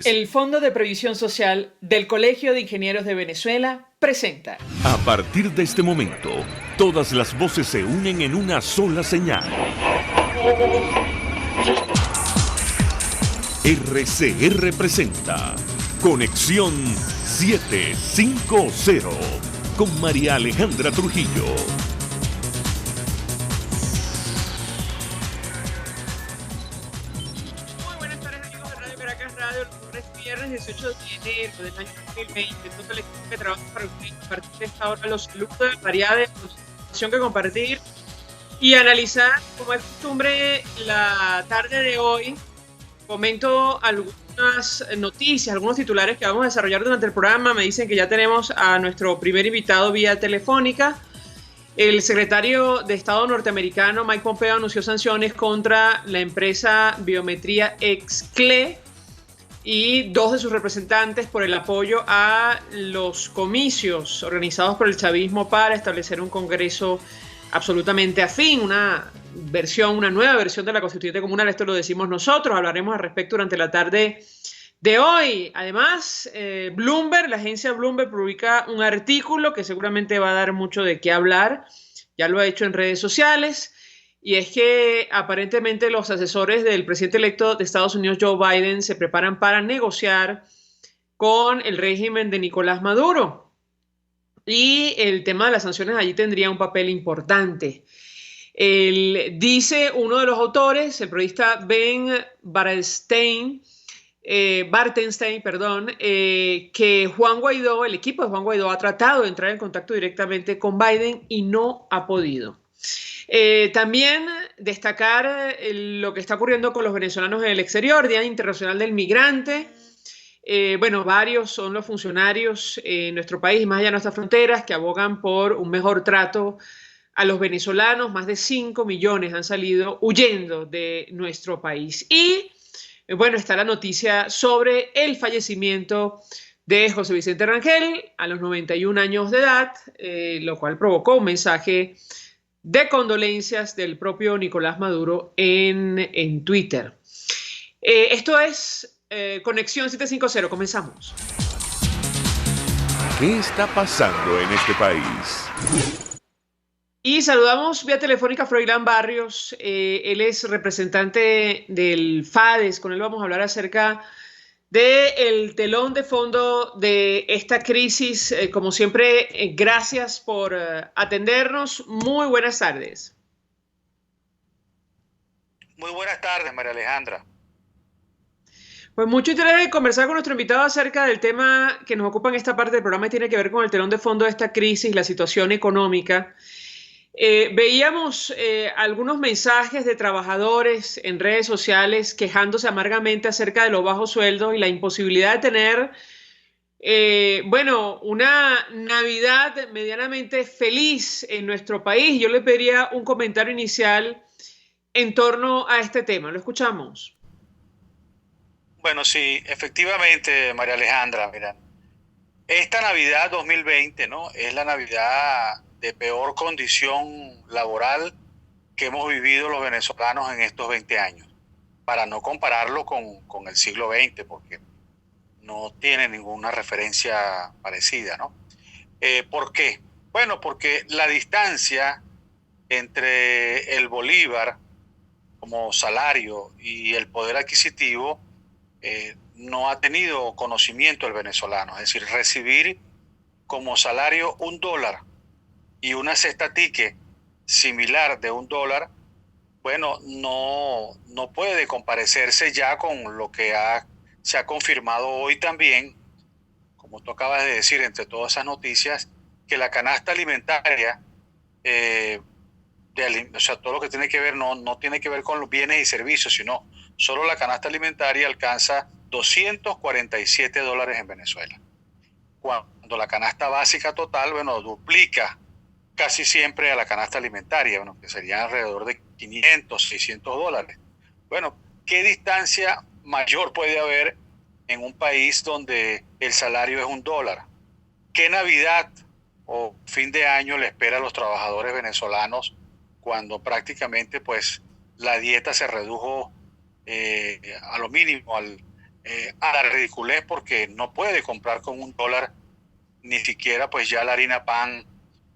El Fondo de Previsión Social del Colegio de Ingenieros de Venezuela presenta. A partir de este momento, todas las voces se unen en una sola señal. RCR presenta Conexión 750 con María Alejandra Trujillo. Viernes 18 de enero del año 2020, todo el equipo que trabaja para usted, a partir de esta hora los saludos de variedad de información que compartir y analizar, como es costumbre, la tarde de hoy. Comento algunas noticias, algunos titulares que vamos a desarrollar durante el programa. Me dicen que ya tenemos a nuestro primer invitado vía telefónica. El secretario de Estado norteamericano, Mike Pompeo, anunció sanciones contra la empresa Biometría XCLE y dos de sus representantes por el apoyo a los comicios organizados por el chavismo para establecer un congreso absolutamente afín, una nueva versión de la Constituyente Comunal. Esto lo decimos nosotros, hablaremos al respecto durante la tarde de hoy. Además, la agencia Bloomberg publica un artículo que seguramente va a dar mucho de qué hablar, ya lo ha hecho en redes sociales. Y es que aparentemente los asesores del presidente electo de Estados Unidos, Joe Biden, se preparan para negociar con el régimen de Nicolás Maduro. Y el tema de las sanciones allí tendría un papel importante. Dice uno de los autores, el periodista Ben Bartenstein, que Juan Guaidó, el equipo de Juan Guaidó, ha tratado de entrar en contacto directamente con Biden y no ha podido. También destacar lo que está ocurriendo con los venezolanos en el exterior, Día Internacional del Migrante. Varios son los funcionarios en nuestro país, más allá de nuestras fronteras, que abogan por un mejor trato a los venezolanos. Más de 5 millones han salido huyendo de nuestro país. Y está la noticia sobre el fallecimiento de José Vicente Rangel a los 91 años de edad, lo cual provocó un mensaje de condolencias del propio Nicolás Maduro en Twitter. Esto es Conexión 750. Comenzamos. ¿Qué está pasando en este país? Y saludamos vía telefónica a Froilán Barrios. Él es representante del FADES. Con él vamos a hablar acerca del telón de fondo de esta crisis. Como siempre, gracias por atendernos. Muy buenas tardes. Muy buenas tardes, María Alejandra. Pues mucho interés en conversar con nuestro invitado acerca del tema que nos ocupa en esta parte del programa y tiene que ver con el telón de fondo de esta crisis, la situación económica. Veíamos algunos mensajes de trabajadores en redes sociales quejándose amargamente acerca de los bajos sueldos y la imposibilidad de tener, una Navidad medianamente feliz en nuestro país. Yo le pediría un comentario inicial en torno a este tema. ¿Lo escuchamos? Bueno, sí, efectivamente, María Alejandra, mira, esta Navidad 2020, ¿no? Es la Navidad de peor condición laboral que hemos vivido los venezolanos en estos 20 años, para no compararlo con el siglo XX, porque no tiene ninguna referencia parecida, ¿no? ¿Por qué? Bueno, porque la distancia entre el bolívar como salario y el poder adquisitivo no ha tenido conocimiento el venezolano. Es decir, recibir como salario $1 y una cesta ticket similar de $1, bueno, no puede comparecerse ya con lo que se ha confirmado hoy también, como tú acabas de decir, entre todas esas noticias, que la canasta alimentaria, todo lo que tiene que ver, no tiene que ver con los bienes y servicios, sino solo la canasta alimentaria alcanza $247 en Venezuela. Cuando la canasta básica total, duplica casi siempre a la canasta alimentaria, que serían alrededor de $500, $600. Bueno, ¿qué distancia mayor puede haber en un país donde el salario es $1? ¿Qué Navidad o fin de año le espera a los trabajadores venezolanos cuando prácticamente pues la dieta se redujo a lo mínimo a la ridiculez porque no puede comprar con $1 ni siquiera pues ya la harina pan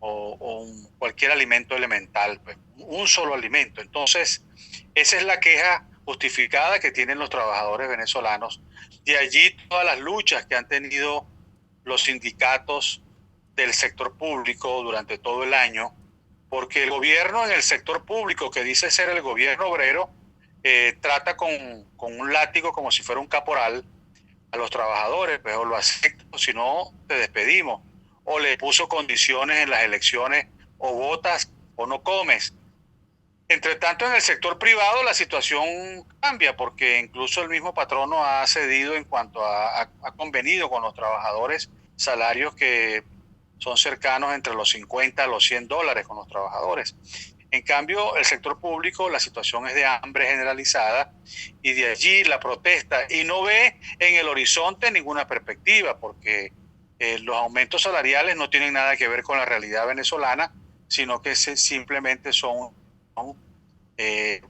o cualquier alimento elemental, pues, un solo alimento. Entonces, esa es la queja justificada que tienen los trabajadores venezolanos. De allí todas las luchas que han tenido los sindicatos del sector público durante todo el año, porque el gobierno en el sector público, que dice ser el gobierno obrero, trata con un látigo como si fuera un caporal a los trabajadores, pues o lo acepto, si no te despedimos, o le puso condiciones en las elecciones, o votas o no comes. Entre tanto, en el sector privado la situación cambia, porque incluso el mismo patrono ha cedido en cuanto ha convenido con los trabajadores salarios que son cercanos entre los 50 a los $100 con los trabajadores. En cambio, el sector público, la situación es de hambre generalizada y de allí la protesta, y no ve en el horizonte ninguna perspectiva, porque los aumentos salariales no tienen nada que ver con la realidad venezolana, sino que simplemente son en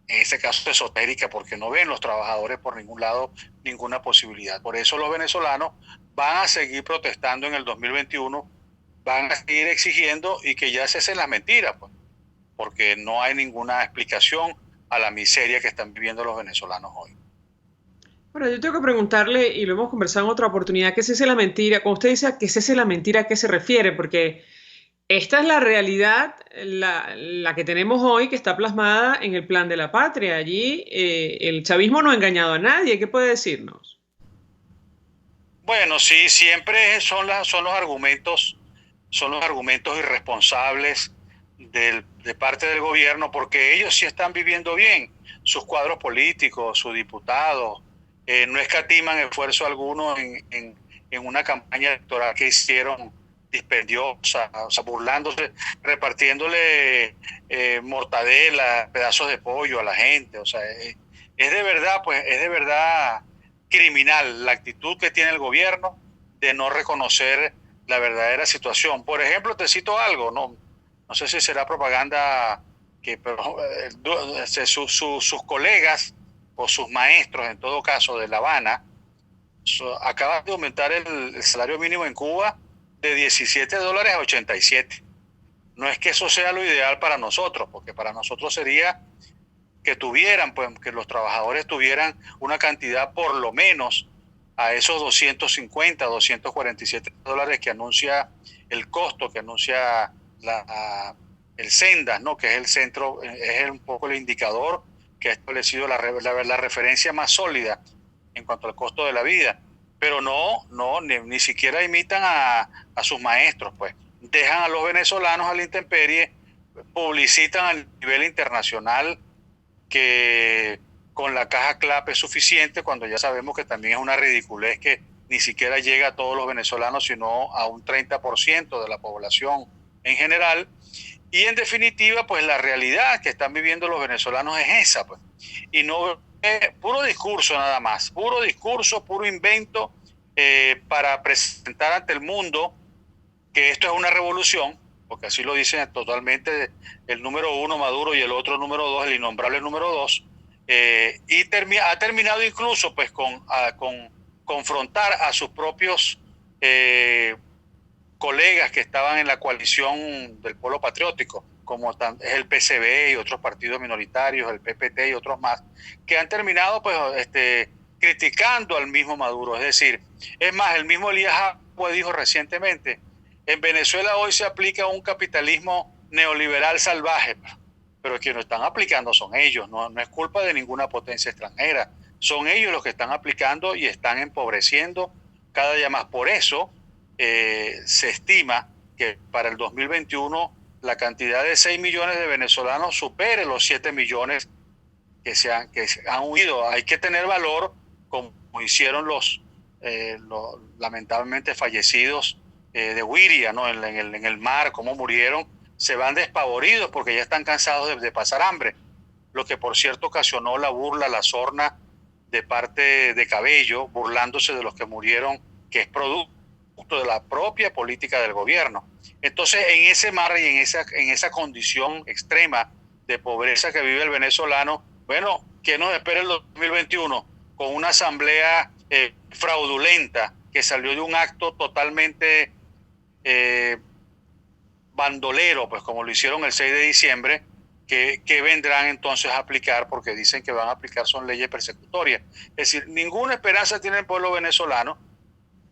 ese caso esotérica, porque no ven los trabajadores por ningún lado ninguna posibilidad. Por eso los venezolanos van a seguir protestando en el 2021, van a seguir exigiendo y que ya cesen las mentiras, pues, porque no hay ninguna explicación a la miseria que están viviendo los venezolanos hoy. Bueno, yo tengo que preguntarle, y lo hemos conversado en otra oportunidad, ¿qué cese la mentira? Cuando usted dice que cese la mentira, ¿a qué se refiere? Porque esta es la realidad, la que tenemos hoy, que está plasmada en el Plan de la Patria. Allí el chavismo no ha engañado a nadie. ¿Qué puede decirnos? Bueno, sí, siempre son los argumentos irresponsables de parte del gobierno, porque ellos sí están viviendo bien, sus cuadros políticos, sus diputados, no escatiman esfuerzo alguno en una campaña electoral que hicieron dispendiosa, o sea, burlándose, repartiéndole mortadela, pedazos de pollo a la gente. O sea, es de verdad, pues, es de verdad criminal la actitud que tiene el gobierno de no reconocer la verdadera situación. Por ejemplo, te cito algo, no sé si será propaganda, pero sus colegas o sus maestros, en todo caso, de La Habana, acaban de aumentar el salario mínimo en Cuba de $17 a 87. No es que eso sea lo ideal para nosotros, porque para nosotros sería que tuvieran, pues, que los trabajadores tuvieran una cantidad por lo menos a esos 250, $247 que anuncia el costo, que anuncia el Sendas, ¿no? Que es el centro, es un poco el indicador que ha establecido la referencia más sólida en cuanto al costo de la vida. Pero ni siquiera imitan a sus maestros, pues. Dejan a los venezolanos a la intemperie, publicitan a nivel internacional que con la caja CLAP es suficiente, cuando ya sabemos que también es una ridiculez que ni siquiera llega a todos los venezolanos, sino a un 30% de la población en general. Y en definitiva, pues la realidad que están viviendo los venezolanos es esa, pues. Y no puro discurso nada más, puro discurso, puro invento para presentar ante el mundo que esto es una revolución, porque así lo dicen totalmente el número 1 Maduro y el otro número 2, el innombrable número 2, y ha terminado incluso pues con confrontar a sus propios colegas que estaban en la coalición del Polo Patriótico, como es el PCB y otros partidos minoritarios, el PPT y otros más, que han terminado pues criticando al mismo Maduro. Es decir, es más, el mismo Elías Agua dijo recientemente: en Venezuela hoy se aplica un capitalismo neoliberal salvaje, pero quienes lo están aplicando son ellos, no es culpa de ninguna potencia extranjera, son ellos los que están aplicando y están empobreciendo cada día más. Por eso se estima que para el 2021 la cantidad de 6 millones de venezolanos supere los 7 millones que han huido. Hay que tener valor, como hicieron los lamentablemente fallecidos de Wiria, ¿no? en el mar, cómo murieron. Se van despavoridos porque ya están cansados de pasar hambre, lo que por cierto ocasionó la burla, la sorna de parte de Cabello, burlándose de los que murieron, que es producto de la propia política del gobierno. Entonces, en ese mar y en esa condición extrema de pobreza que vive el venezolano, bueno, ¿qué nos espera el 2021? con una asamblea fraudulenta que salió de un acto totalmente bandolero, pues como lo hicieron el 6 de diciembre, que vendrán entonces a aplicar, porque dicen que van a aplicar son leyes persecutorias. Es decir, ninguna esperanza tiene el pueblo venezolano,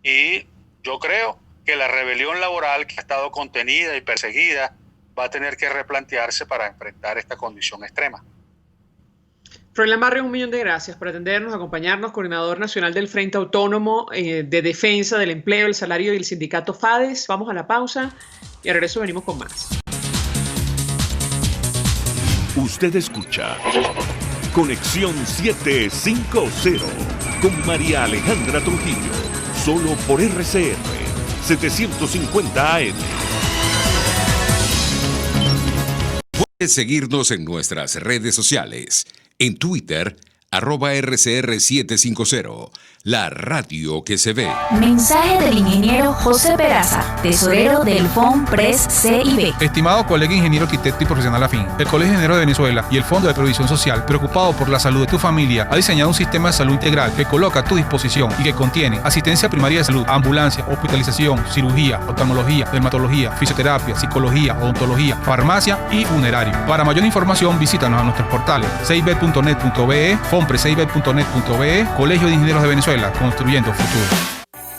y yo creo que la rebelión laboral, que ha estado contenida y perseguida, va a tener que replantearse para enfrentar esta condición extrema. Froilán Barrio, 1.000.000 de gracias por atendernos, acompañarnos, coordinador nacional del Frente Autónomo de Defensa del Empleo, el Salario y el sindicato FADES. Vamos a la pausa y al regreso venimos con más. Usted escucha Conexión 750 con María Alejandra Trujillo, solo por RCR 750 AM. Puedes seguirnos en nuestras redes sociales. En Twitter, @RCR750, la radio que se ve. Mensaje del ingeniero José Peraza, tesorero del FONPRES CIB. Estimado colega ingeniero, arquitecto y profesional afín, el Colegio de Ingenieros de Venezuela y el Fondo de Previsión Social, preocupado por la salud de tu familia, ha diseñado un sistema de salud integral que coloca a tu disposición y que contiene asistencia primaria de salud, ambulancia, hospitalización, cirugía, oftalmología, dermatología, fisioterapia, psicología, odontología, farmacia y funerario. Para mayor información, visítanos a nuestros portales cib.net.be, fonprescib.net.be, Colegio de Ingenieros de Venezuela, construyendo futuro.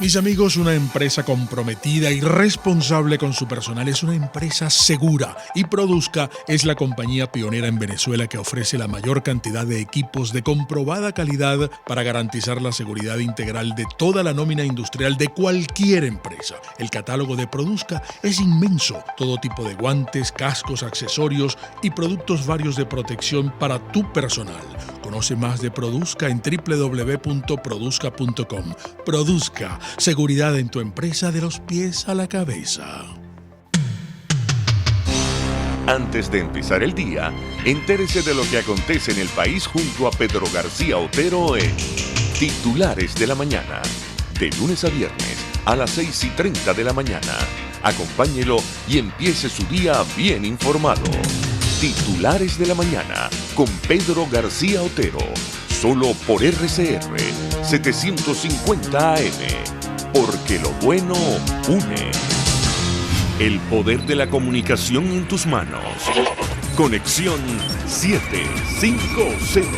Mis amigos, una empresa comprometida y responsable con su personal es una empresa segura, y Produzca es la compañía pionera en Venezuela que ofrece la mayor cantidad de equipos de comprobada calidad para garantizar la seguridad integral de toda la nómina industrial de cualquier empresa. El catálogo de Produzca es inmenso, todo tipo de guantes, cascos, accesorios y productos varios de protección para tu personal. Conoce más de Produzca en www.produzca.com. Produzca, seguridad en tu empresa de los pies a la cabeza. Antes de empezar el día, entérese de lo que acontece en el país junto a Pedro García Otero en Titulares de la Mañana. De lunes a viernes a las 6:30 de la mañana. Acompáñelo y empiece su día bien informado. Titulares de la Mañana con Pedro García Otero. Solo por RCR 750 AM. Porque lo bueno une. El poder de la comunicación en tus manos. Conexión 750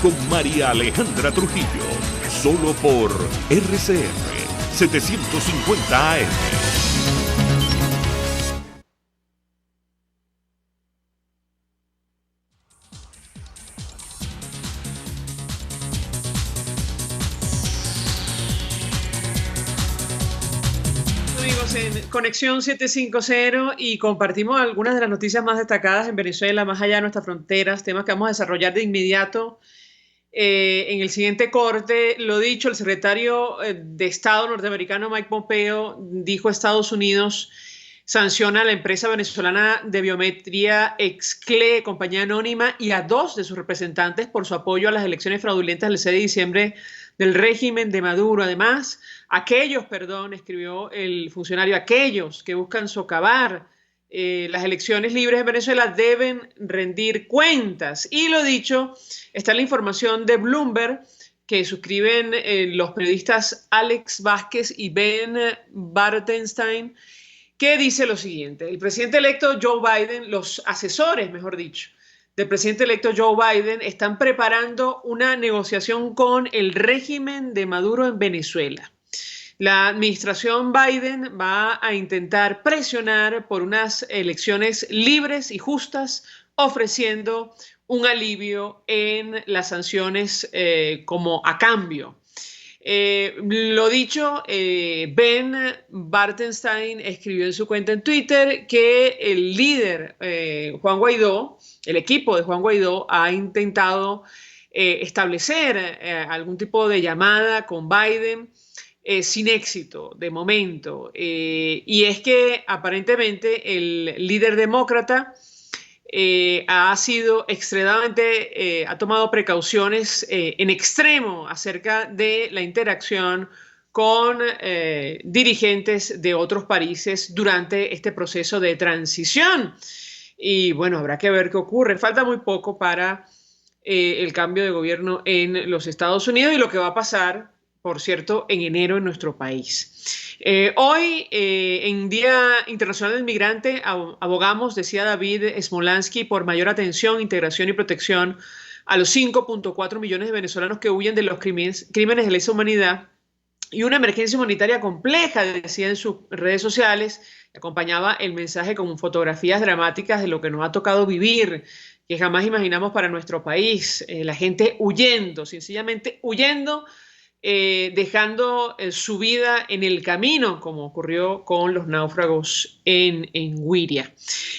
con María Alejandra Trujillo. Solo por RCR 750 AM. En Conexión 750 y compartimos algunas de las noticias más destacadas en Venezuela, más allá de nuestras fronteras, temas que vamos a desarrollar de inmediato en el siguiente corte. Lo dicho, el secretario de Estado norteamericano Mike Pompeo dijo: Estados Unidos sanciona a la empresa venezolana de biometría Exclé, compañía anónima, y a 2 de sus representantes por su apoyo a las elecciones fraudulentas del 6 de diciembre del régimen de Maduro. Además, escribió el funcionario, aquellos que buscan socavar las elecciones libres de Venezuela deben rendir cuentas. Y lo dicho, está en la información de Bloomberg que suscriben los periodistas Alex Vázquez y Ben Bartenstein, que dice lo siguiente: el presidente electo Joe Biden, los asesores, mejor dicho, del presidente electo Joe Biden están preparando una negociación con el régimen de Maduro en Venezuela. La administración Biden va a intentar presionar por unas elecciones libres y justas, ofreciendo un alivio en las sanciones como a cambio. Lo dicho, Ben Bartenstein escribió en su cuenta en Twitter que el líder Juan Guaidó, el equipo de Juan Guaidó, ha intentado establecer algún tipo de llamada con Biden, sin éxito de momento. Y es que aparentemente el líder demócrata ha sido extremadamente, ha tomado precauciones en extremo acerca de la interacción con dirigentes de otros países durante este proceso de transición. Y bueno, habrá que ver qué ocurre. Falta muy poco para el cambio de gobierno en los Estados Unidos y lo que va a pasar, por cierto, en enero en nuestro país. Hoy, en Día Internacional del Migrante, abogamos, decía David Smolansky, por mayor atención, integración y protección a los 5.4 millones de venezolanos que huyen de los crímenes de lesa humanidad y una emergencia humanitaria compleja, decía en sus redes sociales. Acompañaba el mensaje con fotografías dramáticas de lo que nos ha tocado vivir, que jamás imaginamos para nuestro país. La gente huyendo, sencillamente huyendo, dejando su vida en el camino, como ocurrió con los náufragos en Güiria.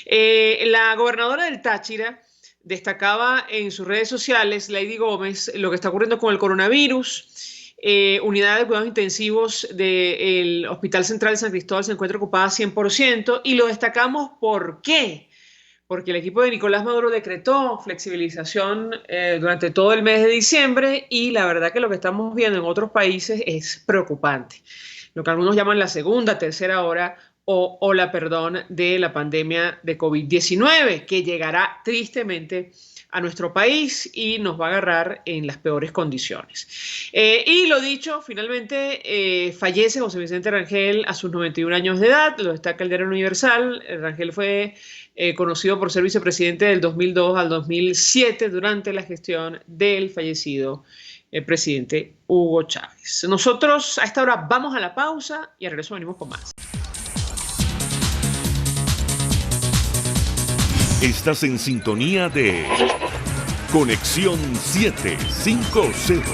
La gobernadora del Táchira destacaba en sus redes sociales, Lady Gómez, lo que está ocurriendo con el coronavirus. Unidad de cuidados intensivos del Hospital Central de San Cristóbal se encuentra ocupada 100%, y lo destacamos ¿por qué? Porque el equipo de Nicolás Maduro decretó flexibilización durante todo el mes de diciembre, y la verdad que lo que estamos viendo en otros países es preocupante. Lo que algunos llaman la segunda, tercera hora o ola, de la pandemia de COVID-19, que llegará tristemente a nuestro país y nos va a agarrar en las peores condiciones. Y lo dicho, finalmente fallece José Vicente Rangel a sus 91 años de edad, lo destaca el Diario Universal. Rangel fue conocido por ser vicepresidente del 2002 al 2007 durante la gestión del fallecido presidente Hugo Chávez. Nosotros a esta hora vamos a la pausa y al regreso venimos con más. Estás en sintonía de Conexión 750,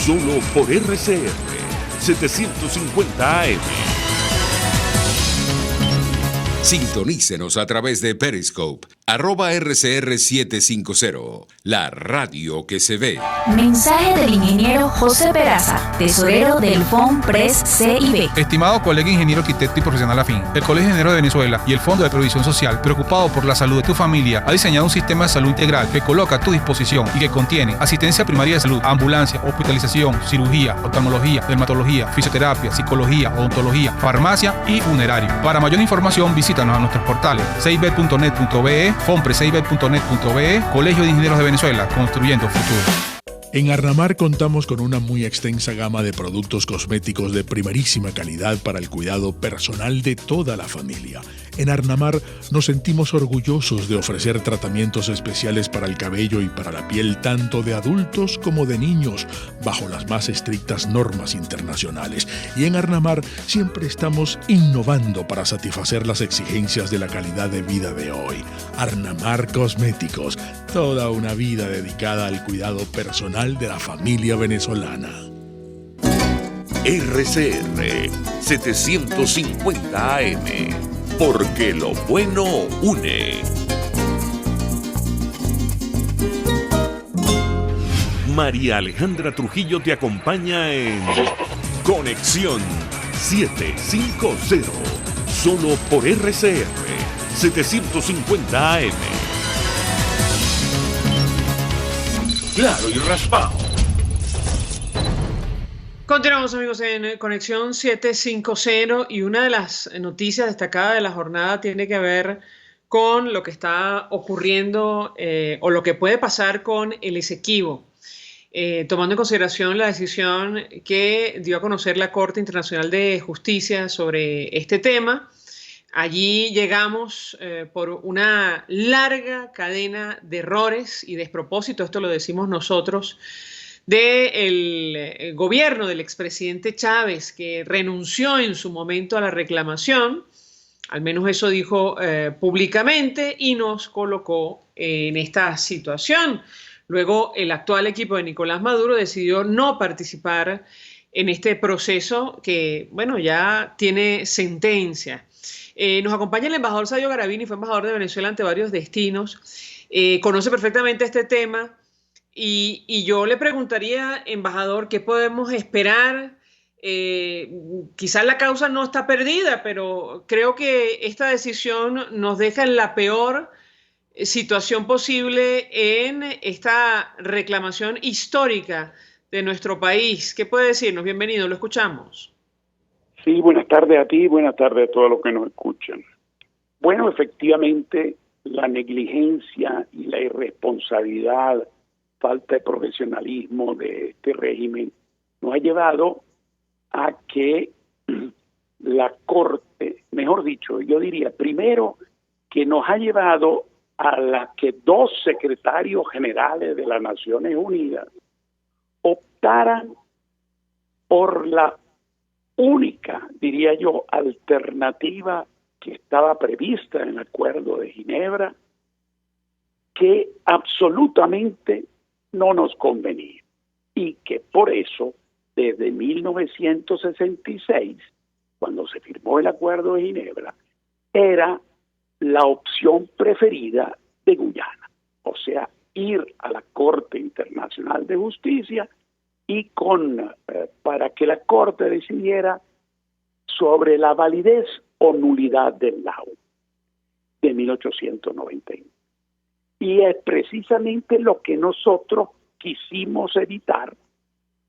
solo por RCR 750 AM. Sintonícenos a través de Periscope, @RCR750, la radio que se ve. Mensaje del ingeniero José Peraza, tesorero del FONPRES CIB. Estimado colega ingeniero arquitecto y profesional afín, el Colegio de Ingenieros de Venezuela y el Fondo de Previsión Social, preocupado por la salud de tu familia, ha diseñado un sistema de salud integral que coloca a tu disposición y que contiene asistencia primaria de salud, ambulancia, hospitalización, cirugía, oftalmología, dermatología, fisioterapia, psicología, odontología, farmacia y funerario. Para mayor información, visítanos a nuestros portales cib.net.be, fonprescib.net.be, Colegio de Ingenieros de Venezuela, construyendo futuro. En Arnamar contamos con una muy extensa gama de productos cosméticos de primerísima calidad para el cuidado personal de toda la familia. En Arnamar nos sentimos orgullosos de ofrecer tratamientos especiales para el cabello y para la piel tanto de adultos como de niños, bajo las más estrictas normas internacionales. Y en Arnamar siempre estamos innovando para satisfacer las exigencias de la calidad de vida de hoy. Arnamar Cosméticos, toda una vida dedicada al cuidado personal de la familia venezolana. RCR 750 AM, porque lo bueno une. María Alejandra Trujillo te acompaña en Conexión 750, solo por RCR 750 AM. Claro y raspado. Continuamos, amigos, en Conexión 750, y una de las noticias destacadas de la jornada tiene que ver con lo que está ocurriendo o lo que puede pasar con el Esequibo, tomando en consideración la decisión que dio a conocer la Corte Internacional de Justicia sobre este tema. Allí llegamos por una larga cadena de errores y despropósitos, esto lo decimos nosotros, del gobierno del expresidente Chávez, que renunció en su momento a la reclamación, al menos eso dijo públicamente, y nos colocó en esta situación. Luego el actual equipo de Nicolás Maduro decidió no participar en este proceso que, bueno, ya tiene sentencia. Nos acompaña el embajador Sadio Garavini, fue embajador de Venezuela ante varios destinos, conoce perfectamente este tema, y yo le preguntaría, embajador, ¿qué podemos esperar? Quizás la causa no está perdida, pero creo que esta decisión nos deja en la peor situación posible en esta reclamación histórica de nuestro país. ¿Qué puede decirnos? Bienvenido, lo escuchamos. Sí, buenas tardes a ti, buenas tardes a todos los que nos escuchan. Bueno, efectivamente, la negligencia y la irresponsabilidad falta de profesionalismo de este régimen nos ha llevado a que la Corte, mejor dicho, yo diría primero que nos ha llevado a la que dos secretarios generales de las Naciones Unidas optaran por la única, diría yo, alternativa que estaba prevista en el Acuerdo de Ginebra, que absolutamente no nos convenía y que por eso desde 1966, cuando se firmó el Acuerdo de Ginebra, era la opción preferida de Guyana, o sea, ir a la Corte Internacional de Justicia y para que la Corte decidiera sobre la validez o nulidad del laudo de 1891. Y es precisamente lo que nosotros quisimos evitar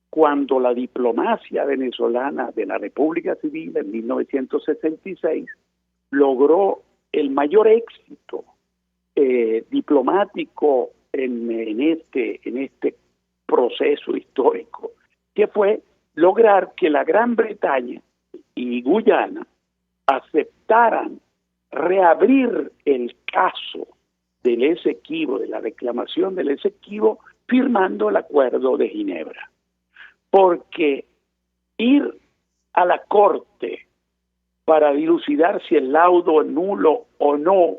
cuando la diplomacia venezolana de la República Civil en 1966 logró el mayor éxito diplomático en este proceso histórico, que fue lograr que la Gran Bretaña y Guyana aceptaran reabrir el caso del Esequibo, de la reclamación del Esequibo, firmando el Acuerdo de Ginebra. Porque ir a la Corte para dilucidar si el laudo es nulo o no,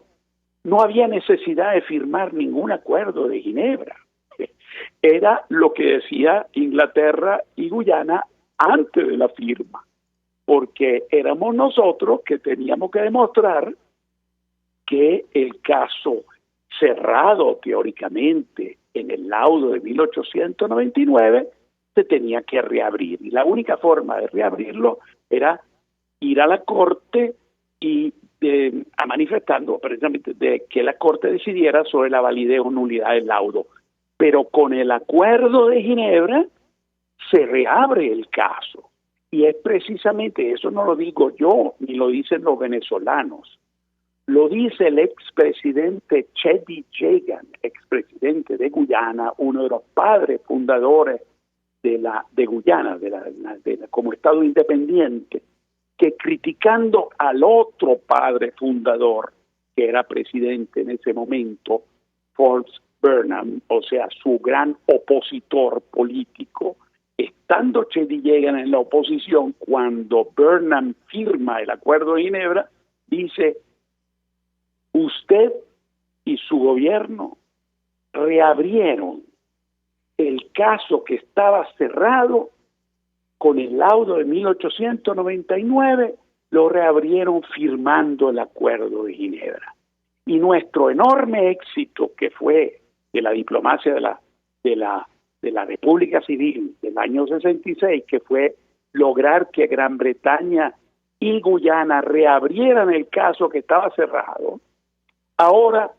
no había necesidad de firmar ningún Acuerdo de Ginebra. Era lo que decía Inglaterra y Guyana antes de la firma, porque éramos nosotros que teníamos que demostrar que el caso cerrado teóricamente en el laudo de 1899 se tenía que reabrir, y la única forma de reabrirlo era ir a la Corte y manifestando precisamente de que la Corte decidiera sobre la validez o nulidad del laudo. Pero con el Acuerdo de Ginebra se reabre el caso, y es precisamente, eso no lo digo yo, ni lo dicen los venezolanos, lo dice el expresidente Cheddi Jagan, expresidente de Guyana, uno de los padres fundadores de Guyana, como Estado independiente, que criticando al otro padre fundador, que era presidente en ese momento, Forbes Burnham, o sea, su gran opositor político, estando Cheddi Jagan en la oposición, cuando Burnham firma el Acuerdo de Ginebra, dice: usted y su gobierno reabrieron el caso que estaba cerrado con el laudo de 1899, lo reabrieron firmando el Acuerdo de Ginebra. Y nuestro enorme éxito, que fue de la diplomacia de la República Civil del año 66, que fue lograr que Gran Bretaña y Guyana reabrieran el caso que estaba cerrado, ahora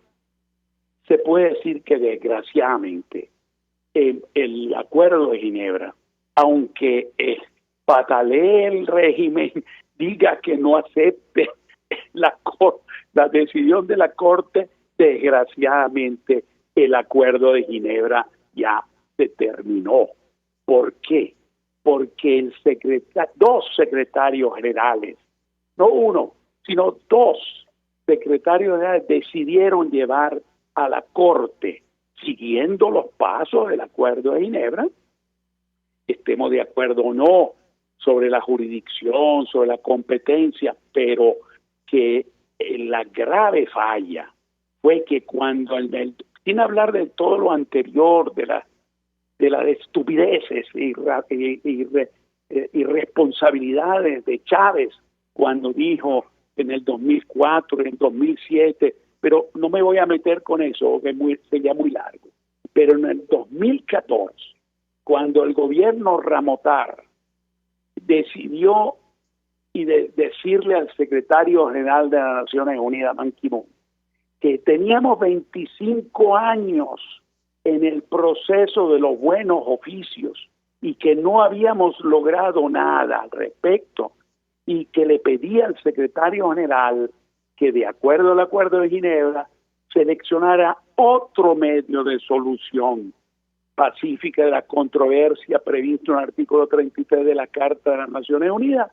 se puede decir que desgraciadamente el Acuerdo de Ginebra, aunque patalee el régimen, diga que no acepte la decisión de la Corte, desgraciadamente el Acuerdo de Ginebra ya se terminó. ¿Por qué? Porque dos secretarios generales, no uno, sino dos secretarios generales decidieron llevar a la Corte, siguiendo los pasos del Acuerdo de Ginebra, estemos de acuerdo o no sobre la jurisdicción, sobre la competencia, pero que la grave falla fue que cuando, sin hablar de todo lo anterior, de las estupideces y irresponsabilidades de Chávez, cuando dijo en el 2004, en el 2007, pero no me voy a meter con eso, que sería muy largo. Pero en el 2014, cuando el gobierno Ramotar decidió decirle al secretario general de las Naciones Unidas, Ban Ki-moon, que teníamos 25 años en el proceso de los buenos oficios y que no habíamos logrado nada al respecto, y que le pedía al secretario general que, de acuerdo al Acuerdo de Ginebra, seleccionara otro medio de solución pacífica de la controversia previsto en el artículo 33 de la Carta de las Naciones Unidas,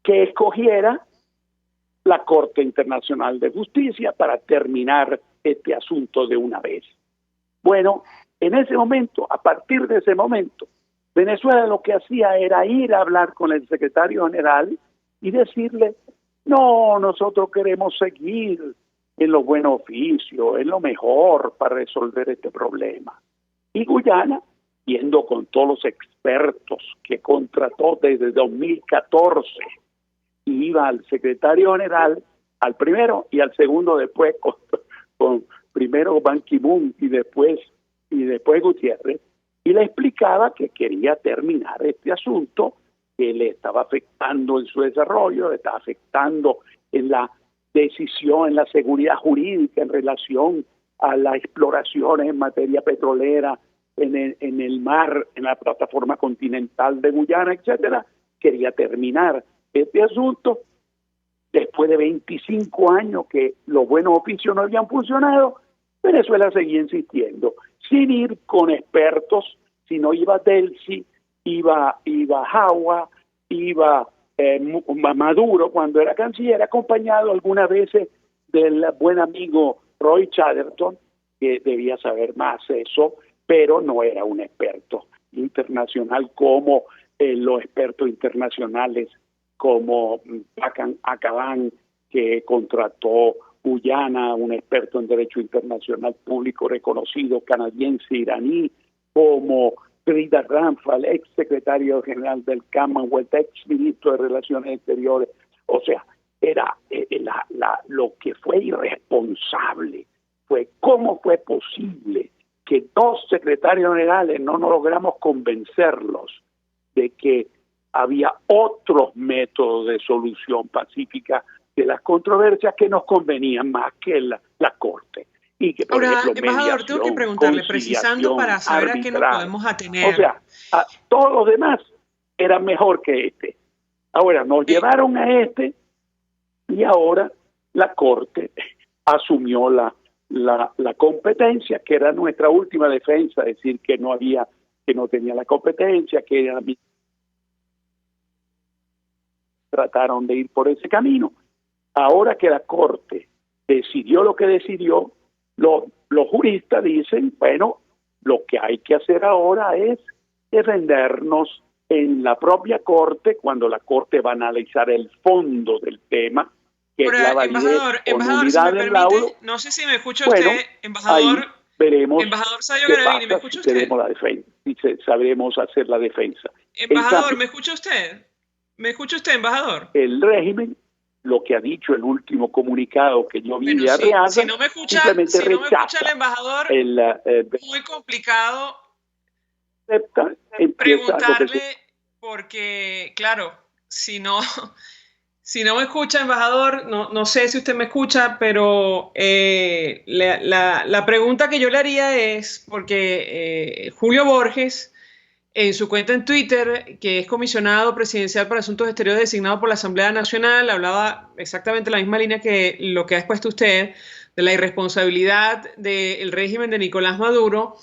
que escogiera la Corte Internacional de Justicia para terminar este asunto de una vez. Bueno, en ese momento, a partir de ese momento, Venezuela lo que hacía era ir a hablar con el secretario general y decirle: no, nosotros queremos seguir en los buenos oficios, en lo mejor para resolver este problema. Y Guyana, yendo con todos los expertos que contrató desde 2014, iba al secretario general, al primero y al segundo después, con primero Ban Ki-moon y después Gutiérrez, y le explicaba que quería terminar este asunto, que le estaba afectando en su desarrollo, le estaba afectando en la decisión, en la seguridad jurídica en relación a las exploraciones en materia petrolera en el mar, en la plataforma continental de Guyana, etcétera. Quería terminar este asunto. Después de 25 años que los buenos oficios no habían funcionado, Venezuela seguía insistiendo, sin ir con expertos, sino iba Delcy, iba Jagua, iba Maduro cuando era canciller, acompañado algunas veces del buen amigo Roy Chatterton, que debía saber más eso, pero no era un experto internacional como los expertos internacionales como Pacan Acabán, que contrató Guyana, un experto en derecho internacional público reconocido, canadiense, iraní, como Frida Ramphal, ex secretario general del Commonwealth, ex ministro de Relaciones Exteriores. O sea, era lo que fue irresponsable fue cómo fue posible que dos secretarios generales no nos logramos convencerlos de que había otros métodos de solución pacífica de las controversias que nos convenían más que la Corte. Y que, por Ahora, ejemplo, embajador, tengo que preguntarle, precisando para saber a qué nos podemos atener. O sea, todos los demás eran mejor que este. Ahora, nos llevaron a este y ahora la Corte asumió la competencia, que era nuestra última defensa, decir que no tenía la competencia, que era trataron de ir por ese camino. Ahora que la Corte decidió lo que decidió, los juristas dicen, bueno, lo que hay que hacer ahora es defendernos en la propia Corte, cuando la Corte va a analizar el fondo del tema, que ahora, es la validez o nulidad del laudo. No sé si me escucha bueno, usted, embajador. Ahí veremos embajador Sayo qué Garavini, ¿me pasa escucha si usted? tenemos la defensa, si sabremos hacer la defensa. Embajador, ¿me escucha usted? ¿Me escucha usted, embajador? El régimen, lo que ha dicho el último comunicado que yo vi de Arriaga, si no me escucha, simplemente si no me escucha el rechaza embajador, muy complicado preguntarle, porque, claro, si no me escucha, embajador, no sé si usted me escucha, pero la pregunta que yo le haría es, porque Julio Borges, en su cuenta en Twitter, que es comisionado presidencial para Asuntos Exteriores designado por la Asamblea Nacional, hablaba exactamente la misma línea que lo que ha expuesto usted, de la irresponsabilidad del régimen de Nicolás Maduro,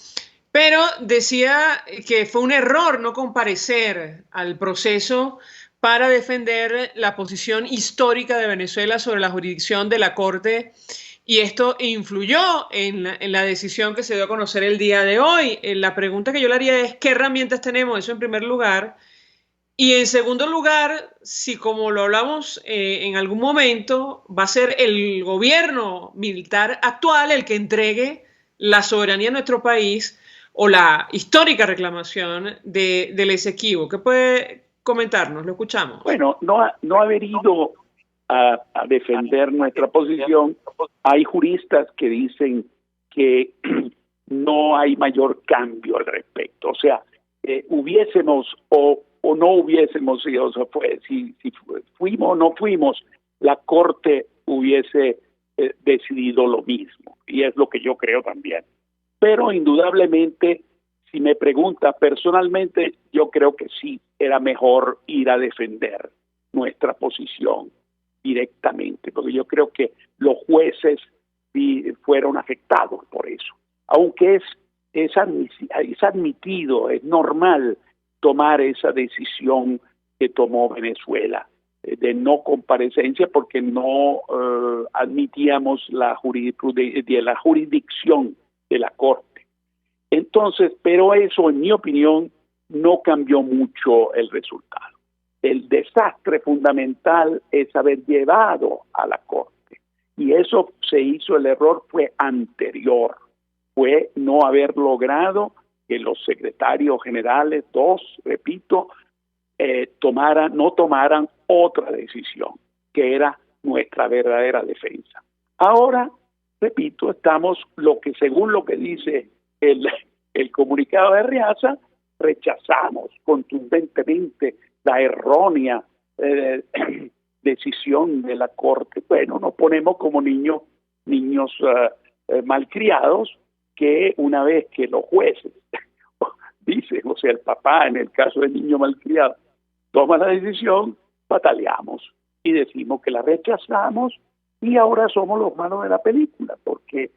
pero decía que fue un error no comparecer al proceso para defender la posición histórica de Venezuela sobre la jurisdicción de la Corte, y esto influyó en la decisión que se dio a conocer el día de hoy. La pregunta que yo le haría es, ¿qué herramientas tenemos? Eso en primer lugar. Y en segundo lugar, si como lo hablamos en algún momento, va a ser el gobierno militar actual el que entregue la soberanía de nuestro país o la histórica reclamación del Esequibo. ¿Qué puede comentarnos? Lo escuchamos. Bueno, no haber ido a defender nuestra posición. Hay juristas que dicen que no hay mayor cambio al respecto. O sea, hubiésemos o no hubiésemos ido, o sea, si fuimos o no fuimos, la Corte hubiese decidido lo mismo. Y es lo que yo creo también. Pero indudablemente, si me pregunta personalmente, yo creo que sí, era mejor ir a defender nuestra posición directamente, porque yo creo que los jueces fueron afectados por eso. Aunque es, como digo, es una decisión judicial, es una decisión judicial, pero indudablemente, si me pregunta personalmente, yo creo que sí, era mejor ir a defender nuestra posición directamente, porque yo creo que los jueces fueron afectados por eso. Aunque es, como digo, es una decisión judicial, es una decisión judicial, pero indudablemente, si me pregunta personalmente, yo creo que sí, era mejor ir a defender nuestra posición directamente, porque yo creo que los jueces fueron afectados por eso. Aunque es, es admitido, es normal tomar esa decisión que tomó Venezuela de no comparecencia porque no admitíamos la jurisdicción de la Corte. Entonces, pero eso, en mi opinión, no cambió mucho el resultado. El desastre fundamental es haber llevado a la Corte, y eso se hizo, el error fue anterior, fue no haber logrado que los secretarios generales, repito, no tomaran otra decisión, que era nuestra verdadera defensa. Ahora, repito, estamos según lo que dice el comunicado de Arriaza, rechazamos contundentemente la errónea decisión de la Corte. Bueno, nos ponemos como niños malcriados, que una vez que los jueces dicen, o sea, el papá en el caso del niño malcriado, toma la decisión, pataleamos y decimos que la rechazamos, y ahora somos los malos de la película, porque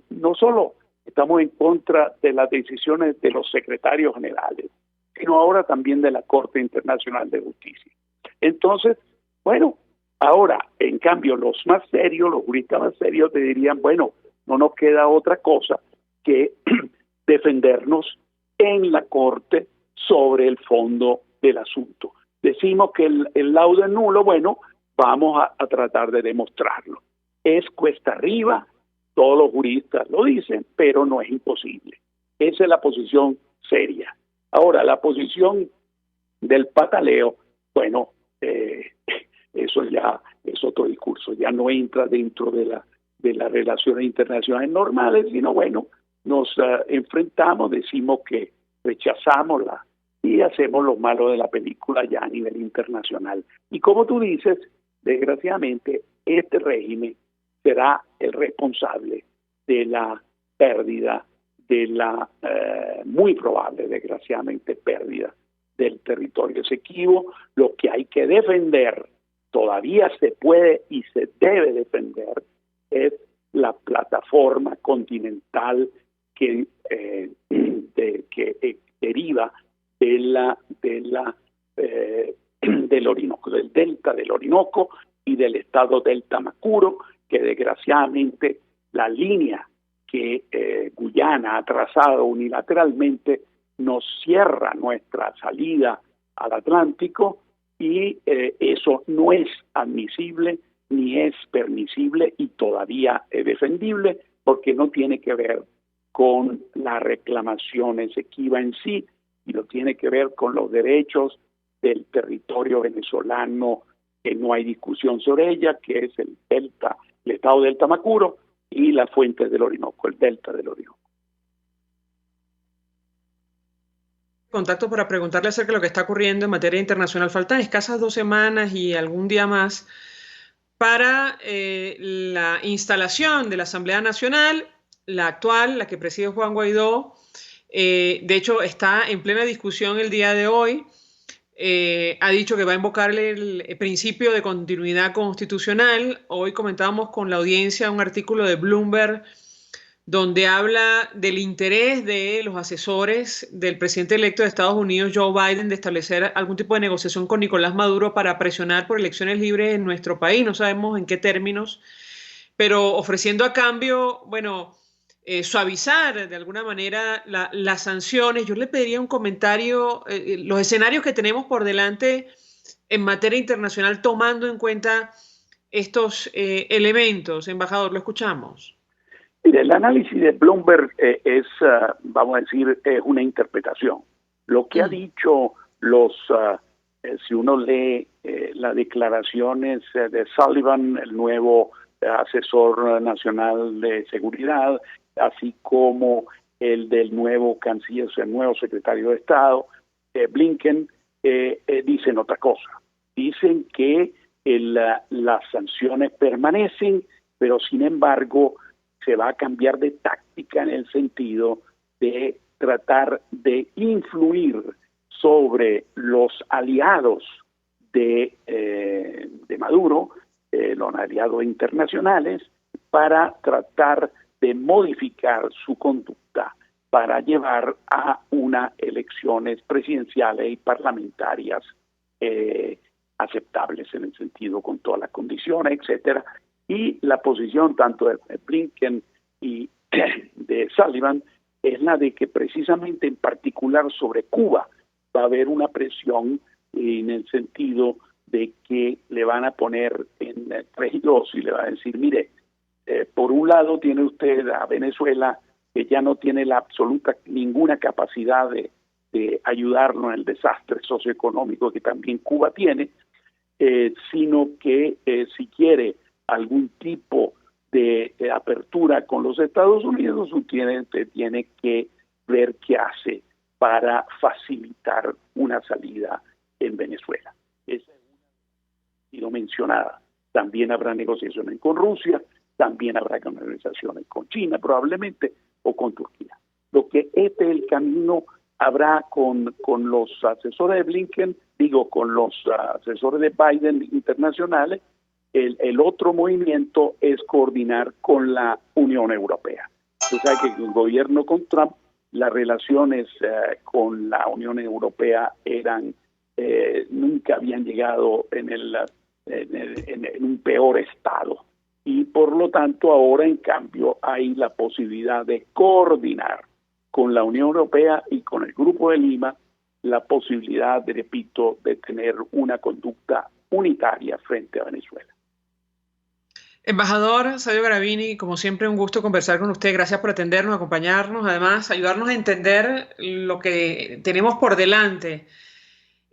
no solo estamos en contra de las decisiones de los secretarios generales, sino ahora también de la Corte Internacional de Justicia. Entonces, bueno, ahora, en cambio, los juristas más serios te dirían, bueno, no nos queda otra cosa que defendernos en la Corte sobre el fondo del asunto. Decimos que el laudo es nulo, bueno, vamos a tratar de demostrarlo. Es cuesta arriba, todos los juristas lo dicen, pero no es imposible. Esa es la posición seria. Ahora, la posición del pataleo, bueno, eso ya es otro discurso, ya no entra dentro de las relaciones internacionales normales, sino bueno, nos enfrentamos, decimos que rechazamos y hacemos los malos de la película ya a nivel internacional. Y como tú dices, desgraciadamente, este régimen será el responsable de la pérdida, muy probable, desgraciadamente, pérdida del territorio Esequibo. Lo que hay que defender, todavía se puede y se debe defender, es la plataforma continental que deriva del Orinoco, del delta del Orinoco y del estado del Tamacuro, que desgraciadamente la línea que Guyana ha trazado unilateralmente nos cierra nuestra salida al Atlántico, y eso no es admisible ni es permisible, y todavía es defendible, porque no tiene que ver con la reclamación Esequiba en sí, y no tiene que ver con los derechos del territorio venezolano, que no hay discusión sobre ella, que es el estado del Tamacuro y las fuentes del Orinoco, el delta del Orinoco. Contacto para preguntarle acerca de lo que está ocurriendo en materia internacional. Faltan escasas 2 semanas y algún día más para la instalación de la Asamblea Nacional, la actual, la que preside Juan Guaidó. De hecho, está en plena discusión el día de hoy. Ha dicho que va a invocar el principio de continuidad constitucional. Hoy comentábamos con la audiencia un artículo de Bloomberg donde habla del interés de los asesores del presidente electo de Estados Unidos, Joe Biden, de establecer algún tipo de negociación con Nicolás Maduro para presionar por elecciones libres en nuestro país. No sabemos en qué términos, pero ofreciendo a cambio, bueno, suavizar de alguna manera las sanciones. Yo le pediría un comentario, los escenarios que tenemos por delante en materia internacional, tomando en cuenta estos elementos. Embajador, lo escuchamos. Mire, el análisis de Bloomberg es, vamos a decir, una interpretación. Lo que ha dicho si uno lee las declaraciones de Sullivan, el nuevo asesor nacional de seguridad, así como el del nuevo canciller, el nuevo secretario de Estado, Blinken, dicen otra cosa. Dicen que las sanciones permanecen, pero sin embargo se va a cambiar de táctica en el sentido de tratar de influir sobre los aliados de Maduro, los aliados internacionales, para tratar de modificar su conducta para llevar a unas elecciones presidenciales y parlamentarias aceptables en el sentido con todas las condiciones, etcétera. Y la posición tanto de Blinken y de Sullivan es la de que precisamente en particular sobre Cuba va a haber una presión en el sentido de que le van a poner en 3 y 2 y le van a decir, mire, por un lado tiene usted a Venezuela que ya no tiene la absoluta ninguna capacidad de ayudarnos en el desastre socioeconómico que también Cuba tiene, sino que si quiere algún tipo de apertura con los Estados Unidos, usted tiene que ver qué hace para facilitar una salida en Venezuela. Esa ha sido mencionada. También habrá negociaciones con Rusia, también habrá negociaciones con China probablemente, o con Turquía. Lo que este es el camino habrá con los asesores de Blinken, con los asesores de Biden internacionales. El otro movimiento es coordinar con la Unión Europea. Usted sabe que el gobierno con Trump, las relaciones con la Unión Europea nunca habían llegado en un peor estado. Y por lo tanto ahora en cambio hay la posibilidad de coordinar con la Unión Europea y con el Grupo de Lima la posibilidad, repito, de tener una conducta unitaria frente a Venezuela. Embajador Sadio Garavini, como siempre un gusto conversar con usted. Gracias por atendernos, acompañarnos, además ayudarnos a entender lo que tenemos por delante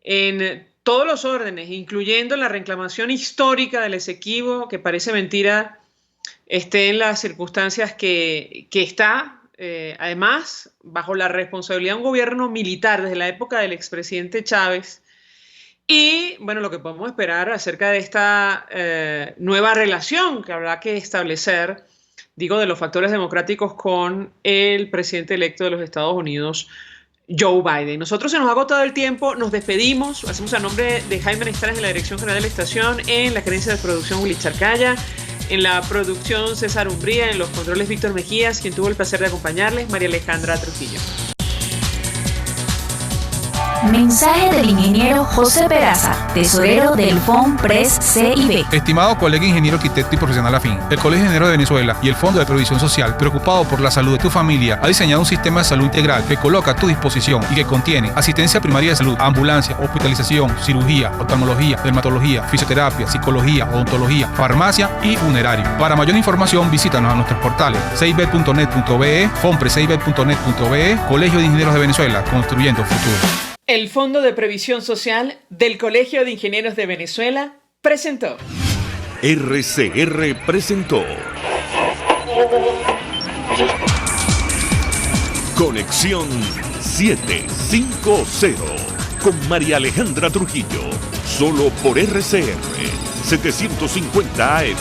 en todos los órdenes, incluyendo la reclamación histórica del Esequibo, que parece mentira esté en las circunstancias que está, además, bajo la responsabilidad de un gobierno militar desde la época del expresidente Chávez. Y, bueno, lo que podemos esperar acerca de esta nueva relación que habrá que establecer, de los factores democráticos con el presidente electo de los Estados Unidos, Joe Biden. Nosotros se nos ha agotado el tiempo, nos despedimos, hacemos a nombre de Jaime Nestares en la dirección general de la estación, en la gerencia de producción Willy Charcaya, en la producción César Umbría, en los controles Víctor Mejías, quien tuvo el placer de acompañarles, María Alejandra Trujillo. Mensaje del ingeniero José Peraza, tesorero del FONPRES CIB. Estimado colega ingeniero arquitecto y profesional afín, el Colegio de Ingenieros de Venezuela y el Fondo de Previsión Social, preocupado por la salud de tu familia, ha diseñado un sistema de salud integral que coloca a tu disposición y que contiene asistencia primaria de salud, ambulancia, hospitalización, cirugía, oftalmología, dermatología, fisioterapia, psicología, odontología, farmacia y funerario. Para mayor información, visítanos a nuestros portales cib.net.be, fonprescib.net.be, Colegio de Ingenieros de Venezuela, construyendo futuro. El Fondo de Previsión Social del Colegio de Ingenieros de Venezuela presentó. RCR presentó Conexión 750 con María Alejandra Trujillo, solo por RCR 750 AM.